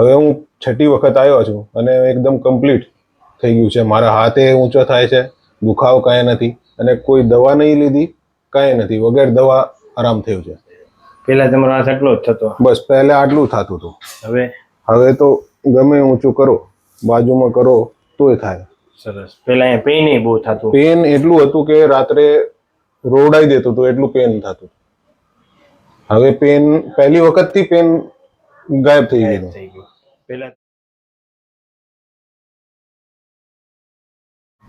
હવે હું છઠ્ઠી વખત આવ્યો છું અને એકદમ કમ્પ્લીટ થઈ ગયું છે. મારા હાથે ઊંચો થાય છે, દુખાવો કાંઈ નથી અને કોઈ દવા નહીં લીધી, કાંઈ નથી. વગર દવા આરામ થયું છે. પહેલા તમારો હાથ આટલો જ થતો? બસ પહેલા આટલું થતું હતું. હવે તો ગમે ઊંચું કરો, બાજુમાં કરો તોય થાય. સરસ. પહેલા અહીંયા પેઇન બહુ થતું? પેન એટલું હતું કે રાત્રે રોડાઈ દેતું હતું, એટલું પેન થતું. હવે પેન પહેલી વખતથી પેન ગાયબ થઈ ગયું. પહેલા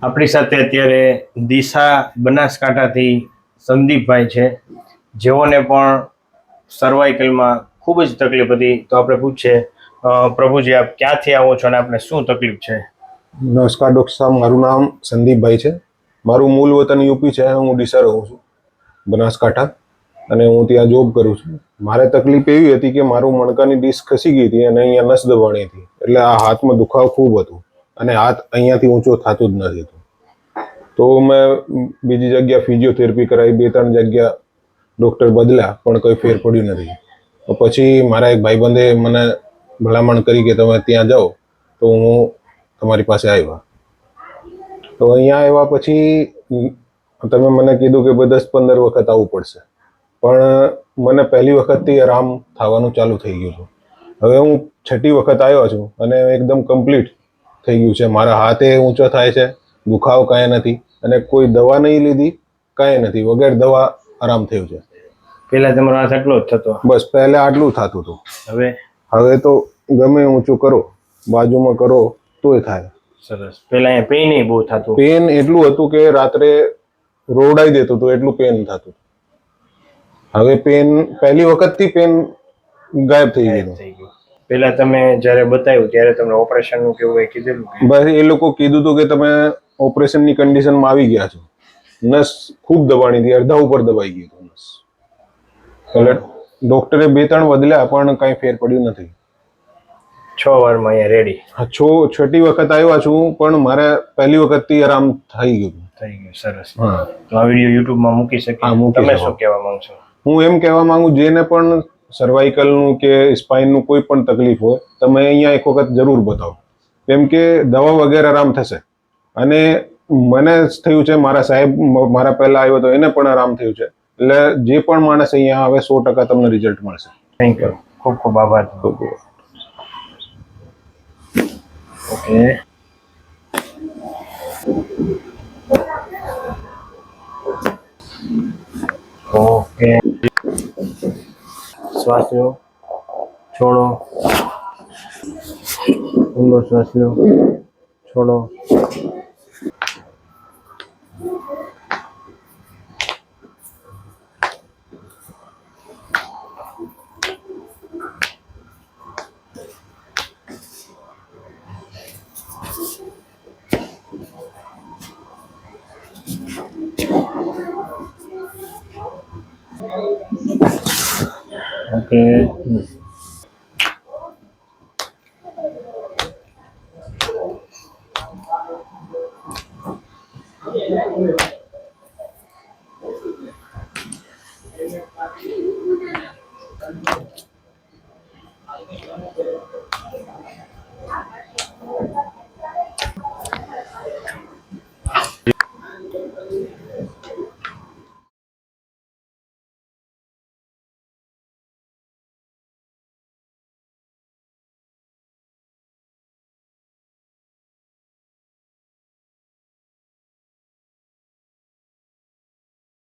આપણી સાથે અત્યારે દિશા બનાસકાંઠાથી સંદીપભાઈ છે, જેઓને પણ સર્વાઇકલમાં ખૂબ જ તકલીફ હતી. તો આપણે પૂછીએ, પ્રભુજી આપ ક્યાંથી આવો છો અને આપને શું તકલીફ છે? નમસ્કાર ડૉક્ટર સાહેબ, મારું નામ સંદીપભાઈ છે. મારું મૂળ વતન યુપી છે. હું ડીસા રહું છું, બનાસકાંઠા, અને હું ત્યાં જોબ કરું છું. મારે તકલીફ એવી હતી કે મારું મણકાની ડિસ્ક ખસી ગઈ હતી અને અહીંયા નસ દબાણી હતી, એટલે આ હાથમાં દુખાવો ખૂબ હતું અને હાથ અહીંયાથી ઊંચો થતું જ નથી. તો મેં બીજી જગ્યા ફિઝિયોથેરપી કરાવી, 2-3 જગ્યા ડૉક્ટર બદલ્યા, પણ કંઈ ફેર પડ્યું નથી. તો પછી મારા એક ભાઈબંધે મને ભલામણ કરી કે તમે ત્યાં જાઓ. તો હું તમારી પાસે આવ્યા. તો અહીંયા આવ્યા પછી તમે મને કીધું કે 10-15 વખત આવવું પડશે, પણ મને પહેલી વખતથી આરામ થવાનું ચાલુ થઈ ગયું છે. હવે હું છઠ્ઠી વખત આવ્યો છું અને એકદમ કમ્પ્લીટ થઈ ગયું છે. મારા હાથે ઊંચો થાય છે, દુખાવો કાંઈ નથી અને કોઈ દવા નહીં લીધી, કાંઈ નથી. વગર દવા આરામ થયું છે. પહેલા તમારો હાથ આટલો જ થતો? બસ પહેલા આટલું થતું હતું. હવે તો ગમે ઊંચું કરો, બાજુમાં કરો તોય થાય. સરસ. પહેલા અહીંયા પેઇન બહુ થતું? પેન એટલું હતું કે રાત્રે રોડાઈ દેતું હતું, એટલું પેન થતું. હવે પેન પહેલી વખતથી પેન ગાયબ થઈ ગયું. પહેલા તમે જ્યારે બતાવ્યું ત્યારે તમને ઓપરેશનનું કેવું કંઈ કીધેલું? બસ એ લોકો કીધું હતું કે તમે ઓપરેશનની કન્ડિશનમાં આવી ગયા છો. નસ ખૂબ દબાણી હતી, અડધા ઉપર દબાઈ ગઈ હતી નસ. એટલે ડોક્ટરે 2-3 બદલ્યા, પણ કાંઈ ફેર પડ્યું નથી. 6 વારમાં અહીંયા રેડી? હા, છઠ્ઠી વખત આવ્યા છું, પણ મારે પહેલી વખતથી આરામ થઈ ગયું. સરસ. તો આ વિડીયો યુટ્યુબમાં મૂકી શકીએ? તમે શું કહેવા માંગશો? હું એમ કહેવા માંગુ, જેને પણ સર્વાઇકલનું કે સ્પાઇનનું કોઈ પણ તકલીફ હોય, તમે અહીંયા એક વખત જરૂર બતાવો, કેમ કે દવા વગેરે આરામ થશે. અને મને થયું છે, મારા સાહેબ મારા પહેલા આવ્યો તો એને પણ આરામ થયું છે. એટલે જે પણ માણસ અહીંયા આવે 100% તમને રિઝલ્ટ મળશે. Thank you. ખૂબ ખૂબ આભાર. ઓકે. ઓકે. શ્વાસ લો, છોડો, ઊંડો શ્વાસ લો, છોડો. ઓકે.